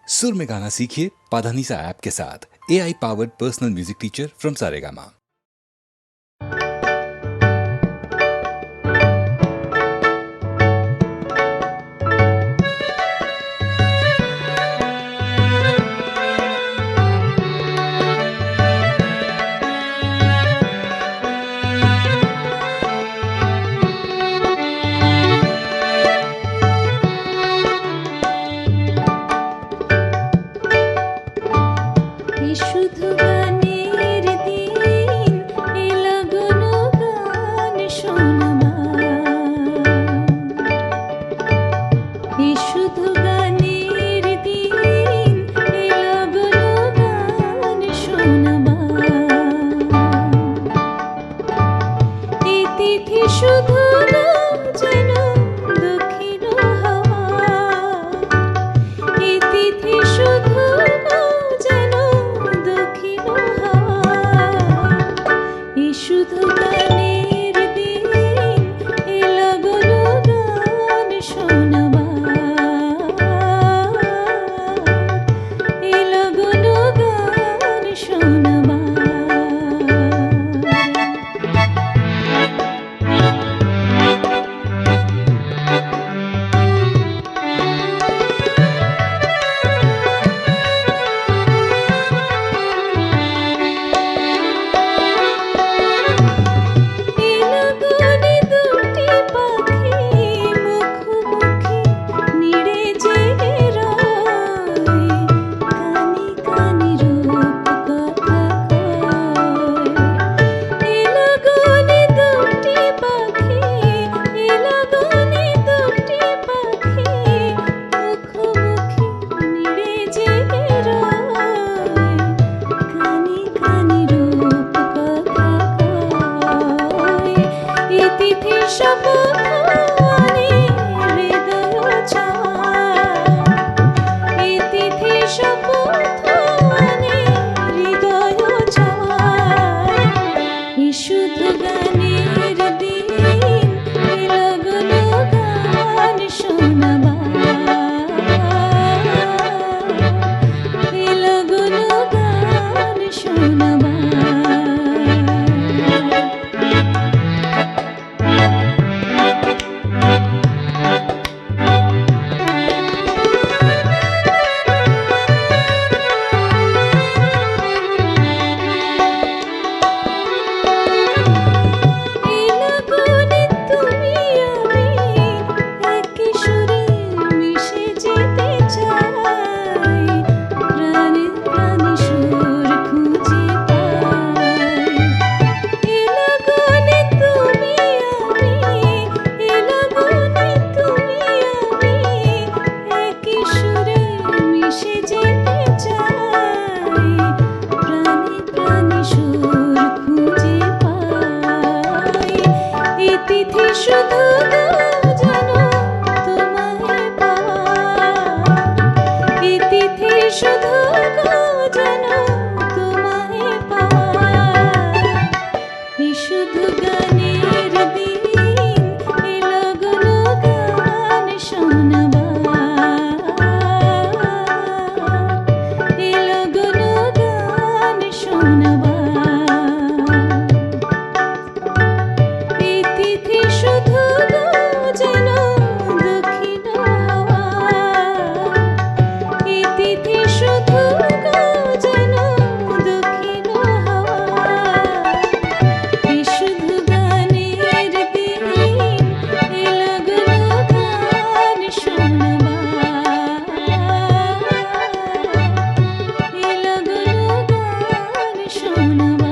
सुर में गाना सीखिए पाधानीसा ऐप के साथ। AI powered personal music teacher from Saregama. শুধু গানের দিন এলো গুণগান শোনাবার। শুধু গানের দিন এলো গুণগান শোনাবার। এই তিথি শুধু না যেন দক্ষিণ হাওয়া, এই তিথি শুধু না যেন দক্ষিণ হাওয়া। এই শুধু গানের দিন এলো গুণগান শোনাবার, এলো গুণগান শোনাবার। শুধু গানের দিন এলো গুণগান শোনাবার, এলো গুণগান শোনাবার। শুধু যেন তোমায় পাওয়া, এই তিথি শুধু যেন তোমায় পাওয়া। এই শুধু গানের দিন এলো গুণগান শোনাবার, এলো গুণগান শোনাবার। এই তিথি শুধু যেন দক্ষিণ হাওয়া, এই তিথি শুধু যেন দক্ষিণ হাওয়া। এই শুধু গানের দিন এলো গুণগান শোনাবার, এলো গুণগান শোনাবার।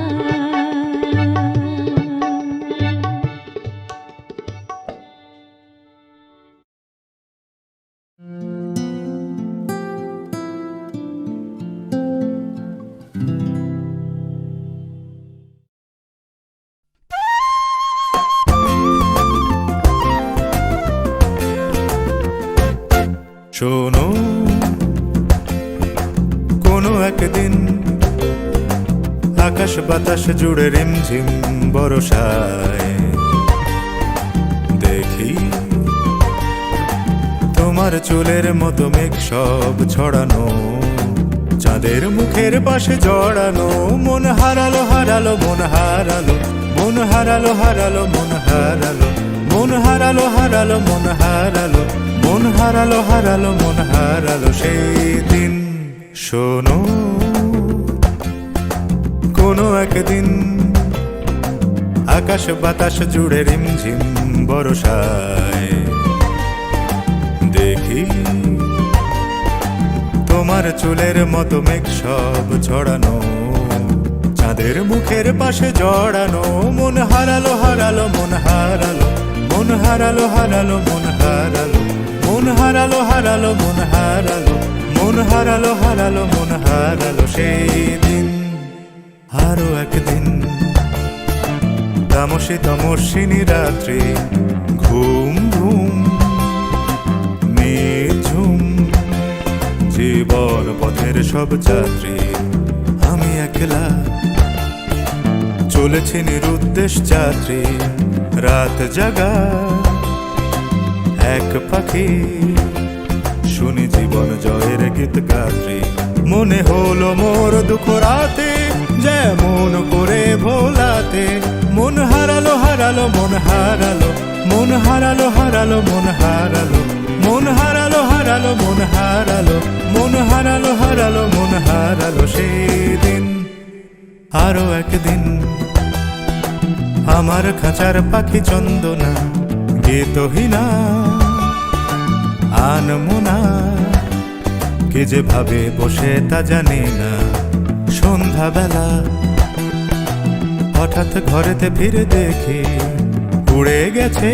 শোনো, কোনো একদিন আকাশ বাতাস জুড়ে রিমঝিম বর্ষায় দেখি তোমার তোমার চুলের মতো মেঘ সব ছড়ানো, চাঁদের মুখের পাশে জড়ানো, মন হারালো হারালো মন হারালো, মন হারালো হারালো মন হারালো, মন হারালো হারালো মন হারালো, মন হারালো হারালো মন হারালো সেই দিন। শোনো কোনো একদিন আকাশ বাতাস জুড়ে রিমঝিম বরসায় দেখি তোমার চুলের মতো মেঘ সব ছড়ানো, চাঁদের মুখের পাশে জড়ানো, মন হারালো হারালো মন হারালো, মন হারালো হারালো মন হারালো, মন হারালো হারালো মন হারালো, মন হারালো হারালো মন হারালো সেই দিন। আরো একদিন তামসী তমস্বিনী রাত্রি, ঘুম ঘুম নিঝুম জীবন পথের সব যাত্রী, আমি একলা চলেছি নিরুদ্দেশ যাত্রী, রাত জাগা এক পাখি, শুনি জীবন জয়ের গীত গাত্রী। মনে হলো মোর দুঃখ রাতে যেমন করে ভোলাতে, মন হারালো হারালো মন হারালো, মন হারালো হারালো মন হারালো, মন হারালো হারালো মন হারালো, মন হারালো হারালো মন হারালো সেই দিন। আরো একদিন আমার খাঁচার পাখি চন্দনা গীতহীনা আনমোনা, কে যে ভাবে বসে তা জানি না। সন্ধ্যাবেলা হঠাৎ ঘরেতে ফিরে দেখি উড়ে গেছে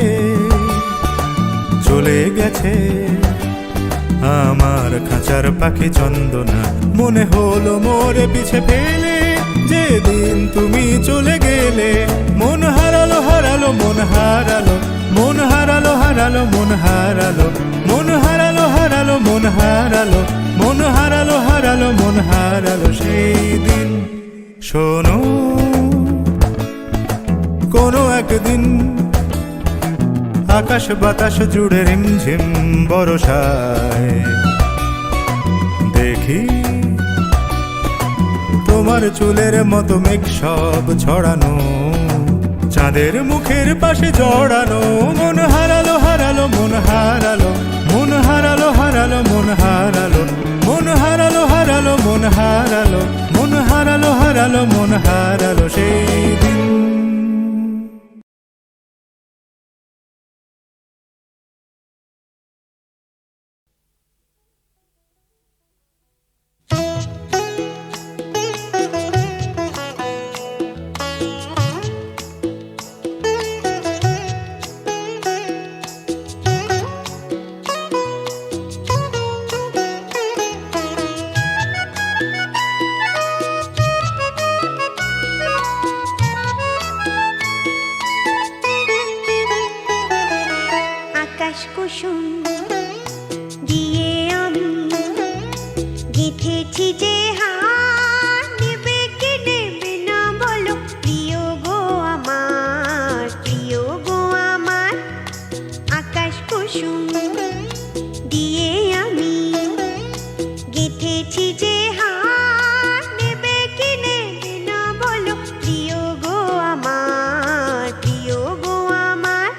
চলে গেছে আমার খাঁচার পাখি চন্দনা। মনে হলো মোরে পিছে ফেলে যেদিন তুমি চলে গেলে, মন হারালো হারালো মন হারালো, মন হারালো হারালো মন হারালো, মন হারালো হারালো মন হারালো, মন হারালো হারালো মন হারালো সেই দিন। শোনো কোনো একদিন আকাশ বাতাস জুড়ে রিমঝিম বরসায় দেখি তোমার চুলের মতো মেঘ সব ছড়ানো, চাঁদের মুখের পাশে জড়ানো, মন হারালো হারালো মন হারালো, মন হারালো হারালো মন হারালো, মন হারালো হারালো মন হারালো, মন হারালো হারালো মন হারালো সেই দিন। আকাশ কুসুম দিয়ে আমি গেঁথেছি যে হার, নেবে কি নেবে না বলো প্রিয় গো আমার, প্রিয় গো আমার। আকাশ কুসুম দিয়ে আমি গেঁথেছি যে হার, নেবে কি নেবে না বলো প্রিয় গো আমার, প্রিয় গো আমার।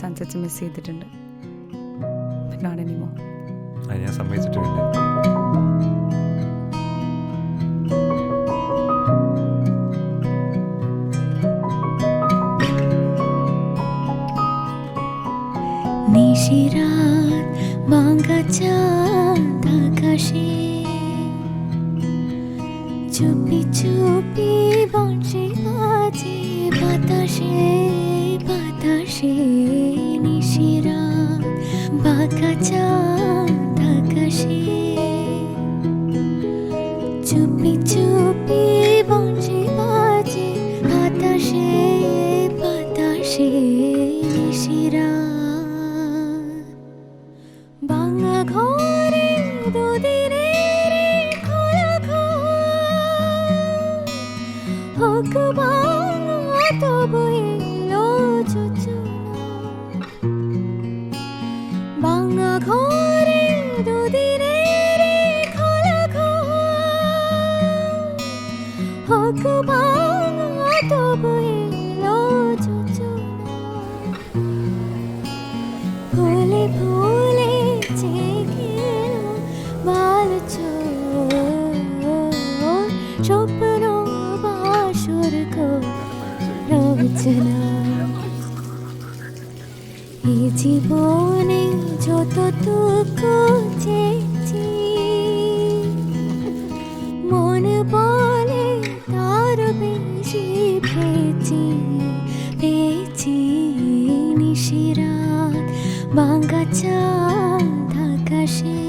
സൺസെറ്റ്സ് മിസ് ചെയ്തിട്ടുണ്ട്. But not anymore. അത് ഞാൻ സമ്മതിച്ചിട്ടുണ്ട്. নিশিরাত ভাঙা চাঁদ আকাশে চুপি চুপি বংশী বাজে বাতাসে বাতাসে নিশিরাত ভাঙা চাঁদ আকাশে চুপি চুপি বংশী বাজে বাতাসে বাতাসে নিশিরাত বাংলা ঘরে দুদিনের খোলা হোক বাংলা তবু এলো যোজনা বাংলা ঘরে দুদিনের খোলা হোক বাংলা তবু এলো যোজনা ভুলে ভুলে জেগেলো বালচোর স্বপ্ন বাসর রচনা এই জীবনে যতটুকু চেয়েছি মন বলে তার বেশি পেয়েছি পেয়েছি নিশিরাত ভাঙা চাঁদ আকাশে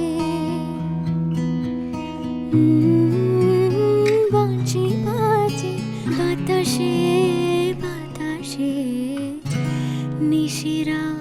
বংশী বাজে বাতাসে বাতাসে নিশিরাত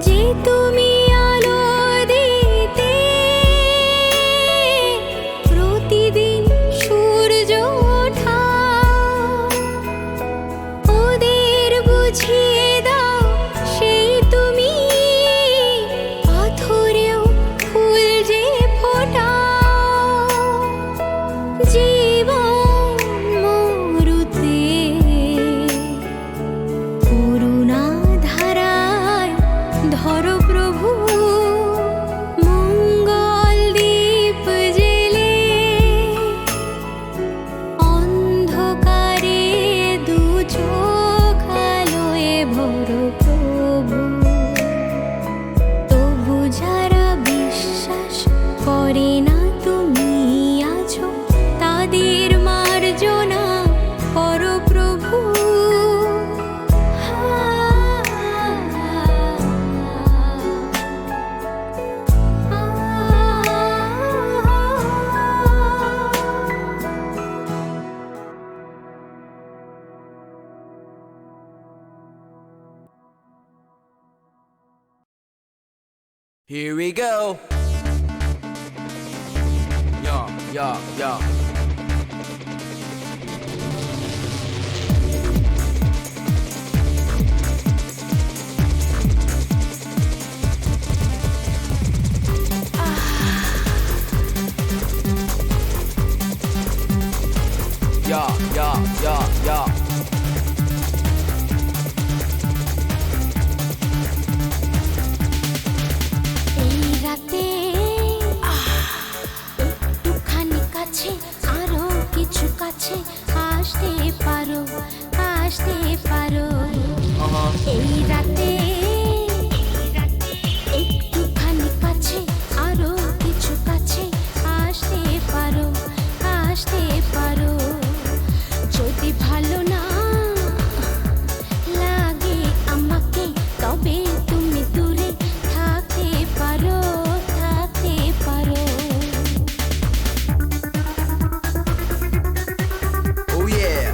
যে তুমি আলো দিতে প্রতিদিন সূর্য ওঠা ওদের বুঝিয়ে দাও সেই তুমি পাথরেও ফুল যে ফোটাও জীবন মরুতে করুণা ধারায় ধরো প্রভু মঙ্গল দীপ জেলে অন্ধকারে দু চোখ আলোয় ভরো প্রভু তবু যারা বিশ্বাস করে না তুমি আছো তাদের মার্জনা করো প্রভু Here we go. Yeah. Yeah. এই রাতে একটুখানি কাছে আরো কিছু কাছে আসতে পারো এই রাতে একটুখানি কাছে আরো কিছু কাছে আসতে পারো যদি ভালো না লাগে আমাকে তবে তুমি দূরে থাকতে পারো Oh yeah.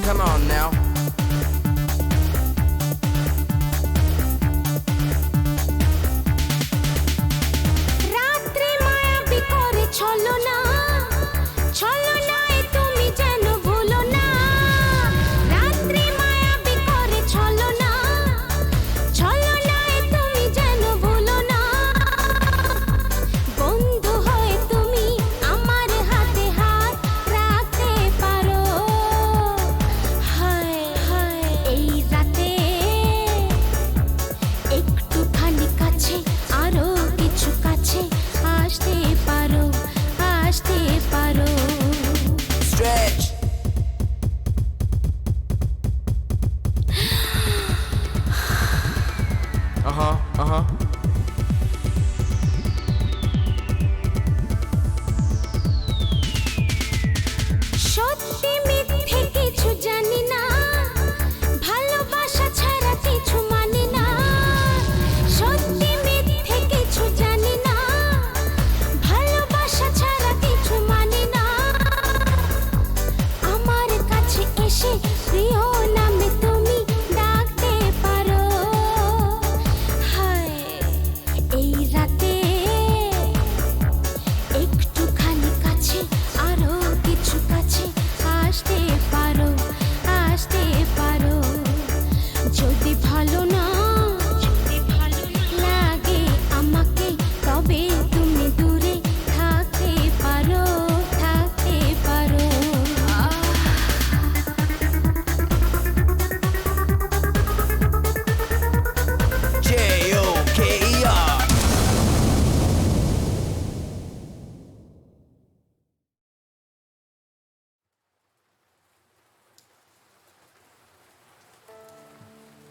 Come on now. রাত্রি মায়াবী করে ছলনায় তুমি যেন ভুলো না রাত্রি মায়াবী করে ছলনায় তুমি যেন ভুলো না বন্ধু হয়ে তুমি আমার হাতে হাত রাখতে পারো হায় এই রাতে একটুখানি কাছে আরো কিছু কাছে আসতে পারো Stretch. Uh-huh. সত্যি মিথ্যে কিছু জানি না ভালোবাসা ছাড়া কিছু মানি না সত্যি মিথ্যে কিছু জানি না ভালোবাসা ছাড়া কিছু মানি না আমার কাছে এসে প্রিয় নামে তুমি ডাকতে পারো হায় এই রাতে একটুখানি কাছে আরো কিছু কাছে আসতে পারো যদি ভালো না লাগে আমাকে তবে তুমি দূরে থাকতে পারো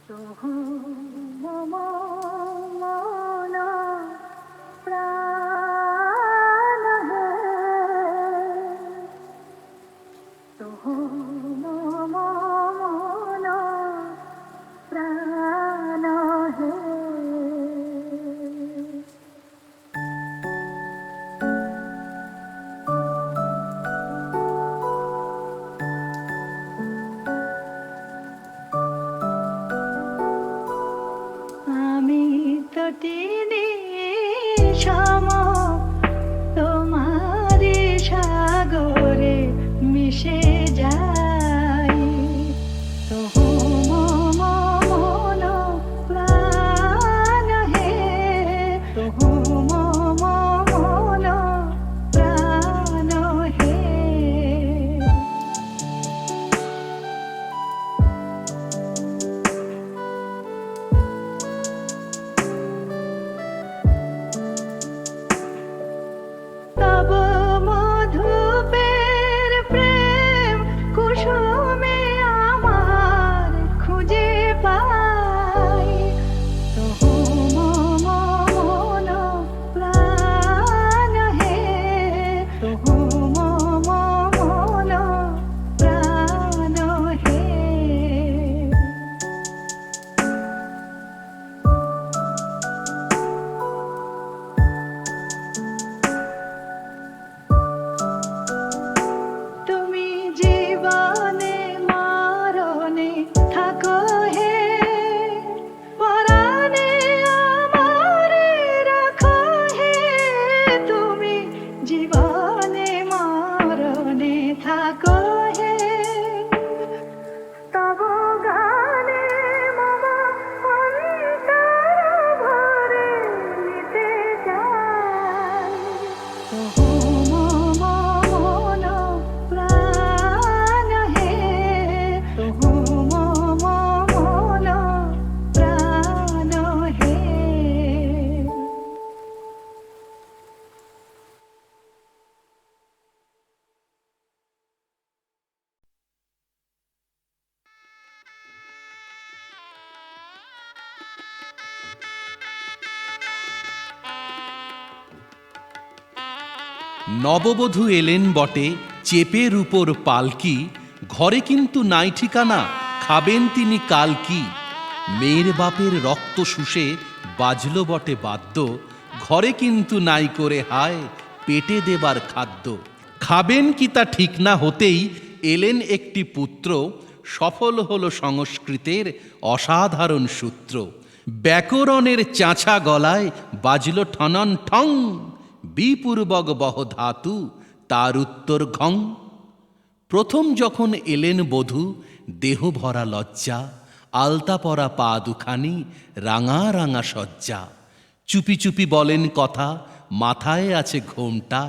Joker. তব মধুপের প্রেম কুসুমে আমার খুঁজে পাই তহু মন প্রাণ হে তহু মন প্রাণ হে তুমি জীবনে মরণে থাকো হে পরাণে আমারে রাখো হে তুমি জীবনে মরণে থাকো হে তব গানে মম অন্তর ভরে নিতে চাই তহু মন প্রাণ হে তহু মন প্রাণ হে নববধূ এলেন বটে চেপের উপর পালকি, ঘরে কিন্তু নাই ঠিকানা, খাবেন তিনি কাল কি। মেয়ের বাপের রক্ত শুষে বাজল বটে বাদ্য, ঘরে কিন্তু নাই করে হায় পেটে দেবার খাদ্য। খাবেন কি তা ঠিক না হতেই এলেন একটি পুত্র, সফল হলো সংস্কৃতের অসাধারণ সূত্র। ব্যাকরণের চাঁচা গলায় বাজল ঠনন ঠং, বিপূর্বক বহ ধাতু তার উত্তর ঘং। প্রথম যখন এলেন বধূ দেহ ভরা লজ্জা, আলতা পরা পা দুখানি রাঙা রাঙা সজ্জা। চুপি চুপি বলেন কথা, মাথায় আছে ঘোমটা,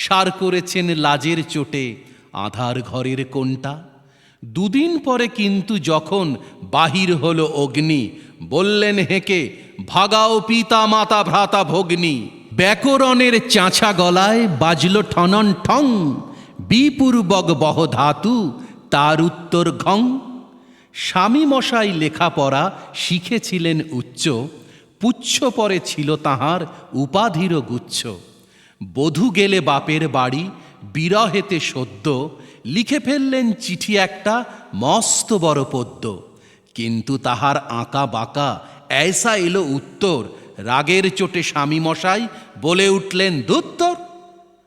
সার করেছেন লাজের চোটে আধার ঘরের কোনটা। দুদিন পরে কিন্তু যখন বাহির হলো অগ্নি, বললেন হেঁকে ভাগাও পিতা মাতা ভ্রাতা ভগ্নী। ব্যাকরণের চাঁচা গলায় বাজল ঠনন ঠং, বিপূর্বক বহ ধাতু তার উত্তর ঘং। স্বামী মশাই লেখাপড়া শিখেছিলেন উচ্চ, পুচ্ছ পরে ছিল তাহার উপাধির গুচ্ছ। বধূ গেলে বাপের বাড়ি বিরহেতে সদ্য, লিখে ফেললেন চিঠি একটা মস্ত বড় পদ্য। কিন্তু তাহার আঁকা বাঁকা ऐसा এলো উত্তর, রাগের চোটে স্বামী মশাই বলে উঠলেন ধুত্তর।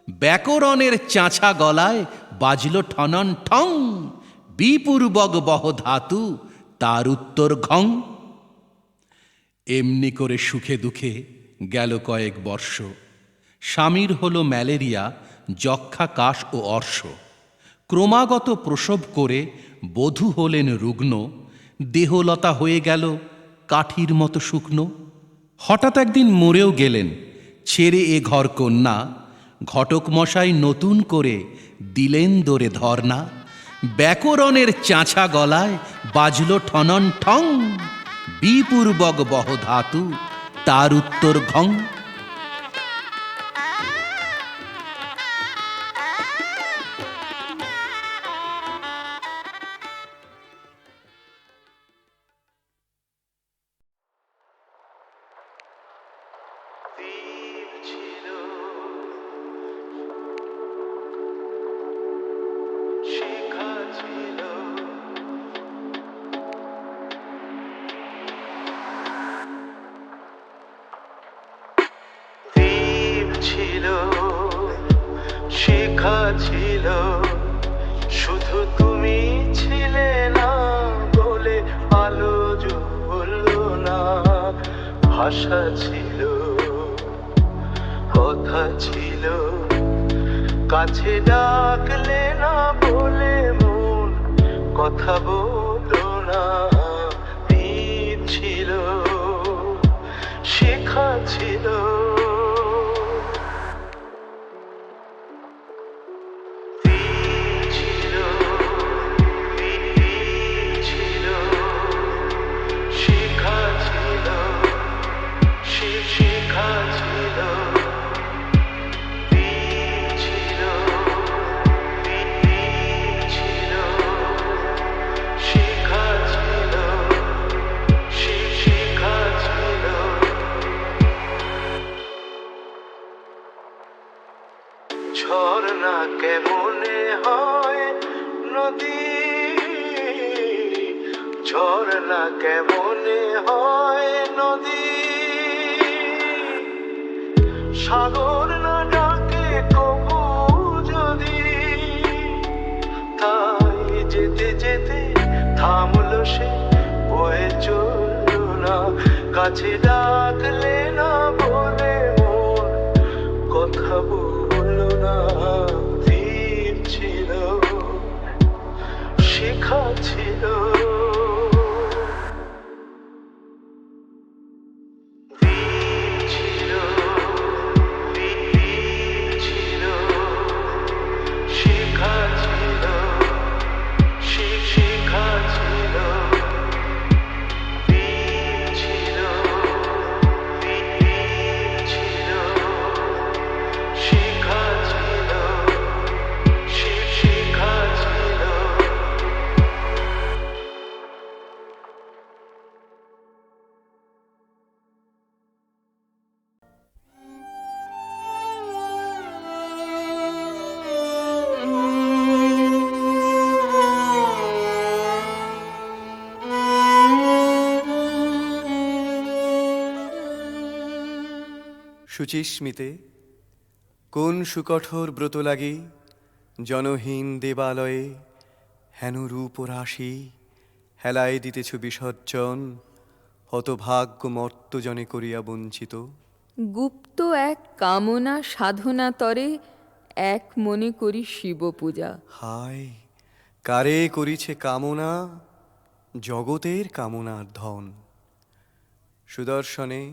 ব্যাকরণের চাঁচা গলায় বাজল ঠনন ঠং, বিপূর্বক বহ ধাতু তার উত্তর ঘং। এমনি করে সুখে দুঃখে গেল কয়েক বর্ষ, স্বামীর হলো ম্যালেরিয়া, যক্ষা, কাশ ও অর্শ। ক্রমাগত প্রসব করে বধূ হলেন রুগ্ন, দেহলতা হয়ে গেল কাঠির মতো শুকনো। হঠাৎ একদিন মরেও গেলেন ছেড়ে এ ঘর কন্যা, ঘটক মশাই নতুন করে দিলেন দোরে ধর্না। ব্যাকরণের চাঁচা গলায় বাজল ঠনন ঠং, বিপূর্বক বহ ধাতু তার উত্তর ঘং। শিখা ছিল, শুধু তুমি ছিলে না বলে আলো জ্বলল না। ভাষা ছিল, কথা ছিল, কাছে ডাকলে না বলে মন কথা বললো না। দিন ছিল, শিখা ছিল, ঝর্ণা কেমনে হয় নদী, ঝর্ণা কেমনে হয় নদী, সাগর না ডাকে কবু যদি, তাই যেতে যেতে থামলো সে, বয়ে চললো না, কাছে ডাকলে না বলে মন কথা বললো না। তীর ছিল, শিখা ছিল, তীর ছিল, তীর ছিল, শিখা ছিল, শিখা ছিল, তীর ছিল, তীর ছিল, শিখা ছিল, শিখা ছিল। শুচিস্মিতে কোন সুকঠোর ব্রত লাগি, জনহীন দেবালয়ে হেন রূপ রাশি হেলায় দিতেছ বিসর্জন, হতভাগ্য মর্তজনে করিয়া বঞ্চিত। গুপ্ত এক কামনা সাধনা তরে এক মনে করি শিব পূজা। হায় কারে করিছে কামনা, জগতের কামনার ধন। সুদর্শনে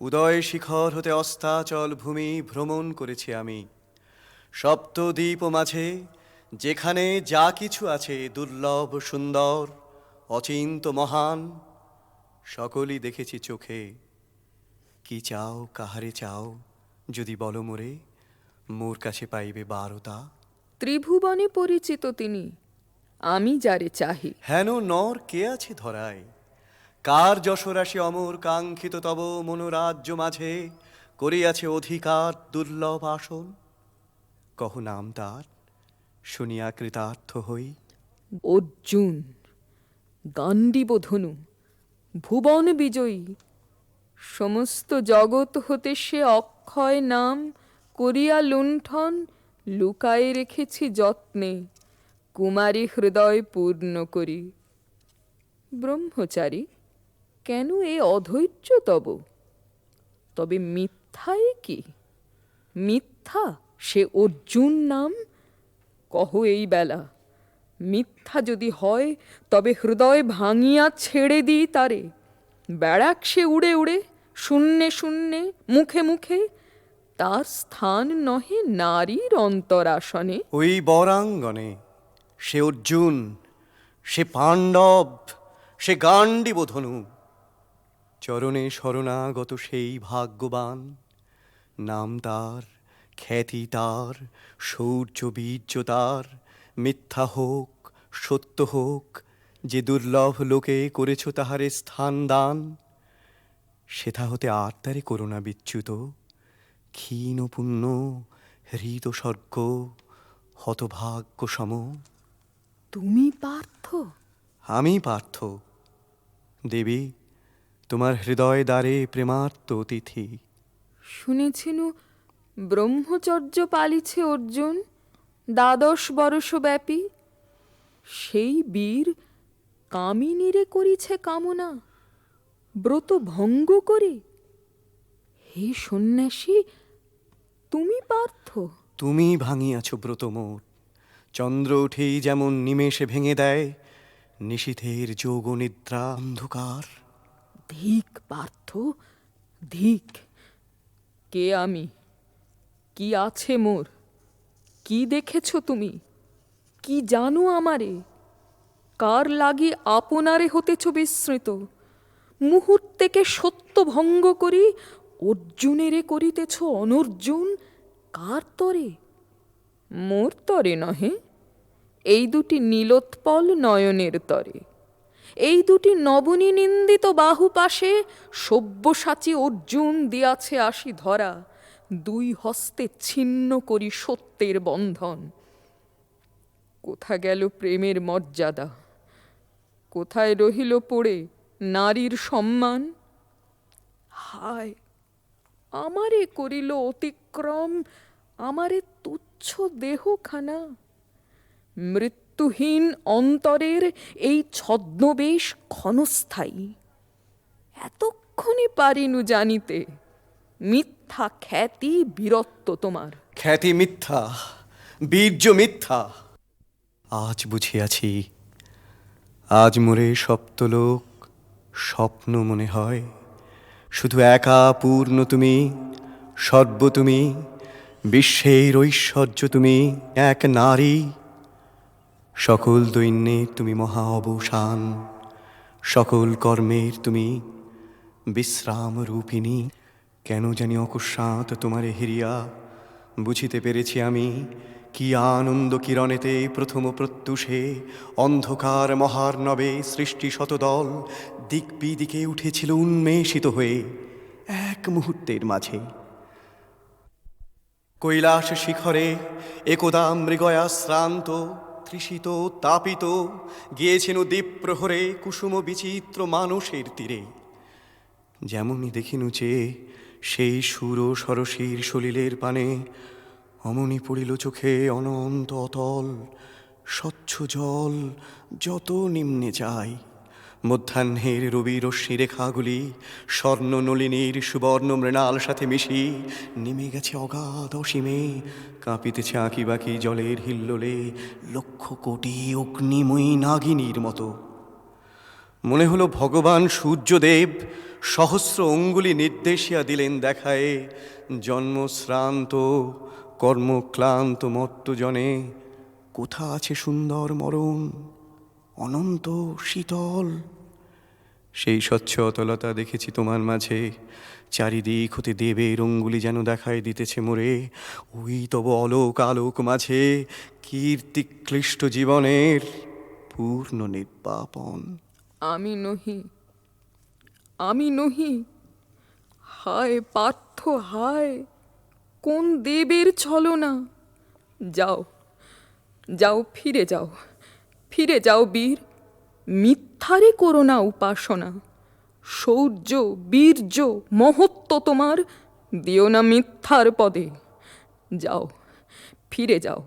উদয় শিখর হতে অস্তাচল ভূমি ভ্রমণ করেছি আমি, সপ্তদ্বীপ মাঝে যেখানে যা কিছু আছে দুর্লভ সুন্দর অচিন্ত মহান, সকলই দেখেছি চোখে। কি চাও কাহারে চাও যদি বলো মোরে, মোর কাছে পাইবে 12টা। ত্রিভুবনে পরিচিত তিনি, আমি যারে চাহি। হেন নর কে আছে ধরায়, কার যশরাশি অমর কাঙ্ক্ষিত তব মনোরাজ্য মাঝে করিয়াছে অধিকার দুর্লভ আসন। কহ নাম তার, শুনিয়া কৃতার্থ হই। অর্জুন, গান্ডীব ধনু, ভুবন বিজয়ী, সমস্ত জগৎ হতে সে অক্ষয় নাম করিয়া লুণ্ঠন লুকায়ে রেখেছি যত্নে, কুমারী হৃদয় পূর্ণ করি। ব্রহ্মচারী, কেন এ অধৈর্য তব? তবে মিথ্যাই কি? মিথ্যা সে অর্জুন নাম? কহ এই বেলা, মিথ্যা যদি হয় তবে হৃদয় ভাঙিয়া ছেড়ে দিই তারে। বেড়াক সে উড়ে উড়ে, শূন্যে শূন্যে, মুখে মুখে, তার স্থান নহে নারীর অন্তরাসনে। ওই বরাঙ্গনে সে অর্জুন, সে পাণ্ডব, সে গান্ডীব ধনু, চরণে শরণাগত সেই ভাগ্যবান। নাম তার, খ্যাতি তার, শৌর্য বীর্য তার, মিথ্যা হোক সত্য হোক, যে দুর্লভ লোকে করেছ তাহারে স্থান দান, সেথা হতে আর তারে করুণা বিচ্যুত। ক্ষীণ পুণ্য হৃত স্বর্গ হতভাগ্য সম। তুমি পার্থ? আমি পার্থ। দেবী, তোমার হৃদয় দ্বারে প্রেমার্ত অতিথি। শুনেছিনু ব্রহ্মচর্য পালিছে অর্জুন 12 বরষ ব্যাপী। সেই বীর কামিনীরে করিছে কামনা, ব্রত ভঙ্গ করে। হে সন্ন্যাসী, তুমি পার্থ? তুমি ভাঙিয়াছ ব্রত মোর। চন্দ্র উঠেই যেমন নিমেষে ভেঙে দেয় নিশীথের যোগ নিদ্রা অন্ধকার। ধিক পার্থ, ধিক। কে আমি? কি আছে মোর? কি দেখেছ তুমি? কি জানো আমারে? কার লাগি আপনারে হতেছ বিস্মৃত? মুহূর্তেকে সত্য ভঙ্গ করি অর্জুনেরে করিতেছ অনর্জুন। কার তরে? মোর তরে নহে, এই দুটি নীলোৎপল নয়নের তরে। এই দুটি নবনী নিন্দিত বাহু পাশে সব্যসাচী অর্জুন দিয়াছে আসি ধরা। দুই হস্তে ছিন্ন করি সত্যের বন্ধন। কোথা গেল প্রেমের মর্যাদা, কোথায় রহিল পড়ে নারীর সম্মান? হায়, আমারে করিল অতিক্রম, আমারে তুচ্ছ দেহখানা। মৃত্যুহীন অন্তরের এই ছদ্মবেশ ক্ষণস্থায়ী। এতক্ষণে পারিনু জানিতে মিথ্যা খ্যাতি বীরত্ব তোমার। খ্যাতি মিথ্যা, বীর্য মিথ্যা। আজ বুঝিয়াছি, আজ মোরে সপ্তলোক স্বপ্ন মনে হয়। শুধু একা পূর্ণ তুমি, সর্ব তুমি, বিশ্বের ঐশ্বর্য তুমি, এক নারী। সকল দৈন্যের তুমি মহা অবসান, সকল কর্মের তুমি বিশ্রাম রূপিণী। কেন জানি অকস্মাৎ তোমারে হিরিয়া বুঝিতে পেরেছি আমি, কি আনন্দ কিরণেতে প্রথম প্রত্যুষে অন্ধকার মহার্ণবে সৃষ্টি শতদল দিক বিদিকে উঠেছিল উন্মেষিত হয়ে এক মুহূর্তের মাঝে। কৈলাস শিখরে একদা মৃগয়া শ্রান্ত তৃষিত তাপিত গিয়েছেন দ্বীপ প্রহরে কুসুম বিচিত্র মানসের তীরে। যেমনই দেখিনু চেয়ে সেই সুর সরসীর সলিলের পানে, অমনি পড়িল চোখে অনন্ত অতল স্বচ্ছ জল যত নিম্নে যায়। মধ্যাহ্নের রবি রশ্মি রেখাগুলি স্বর্ণ নলিনীর সুবর্ণ মৃণাল সাথে মিশি নেমে গেছে অগাধ অসীমে। কাঁপিতেছে আঁকি বাকি জলের হিল্লোলে লক্ষ কোটি অগ্নিময়ী নাগিনীর মতো। মনে হলো ভগবান সূর্যদেব সহস্র অঙ্গুলি নির্দেশিয়া দিলেন দেখায়ে, জন্মশ্রান্ত কর্মক্লান্ত মর্তজনে কোথা আছে সুন্দর মরণ অনন্ত শীতল। সেই স্বচ্ছ অতলতা দেখেছি তোমার মাঝে, চারিদিক হতে দেবের অঙ্গুলি যেন দেখায় দিতেছে মোরে। ওই তব অলোক আলোক মাঝে কীর্তি ক্লিষ্ট জীবনের পূর্ণ নির্বাপন। আমি নহি, আমি নহি। হায় পার্থ হায়, কোন দেবের ছলনা! যাও, যাও, ফিরে যাও, ফিরে যাও বীর। মিথ্যারে করো না উপাসনা। শৌর্য বীর্য মহত্ব তোমার দিও না মিথ্যার পদে। যাও, ফিরে যাও।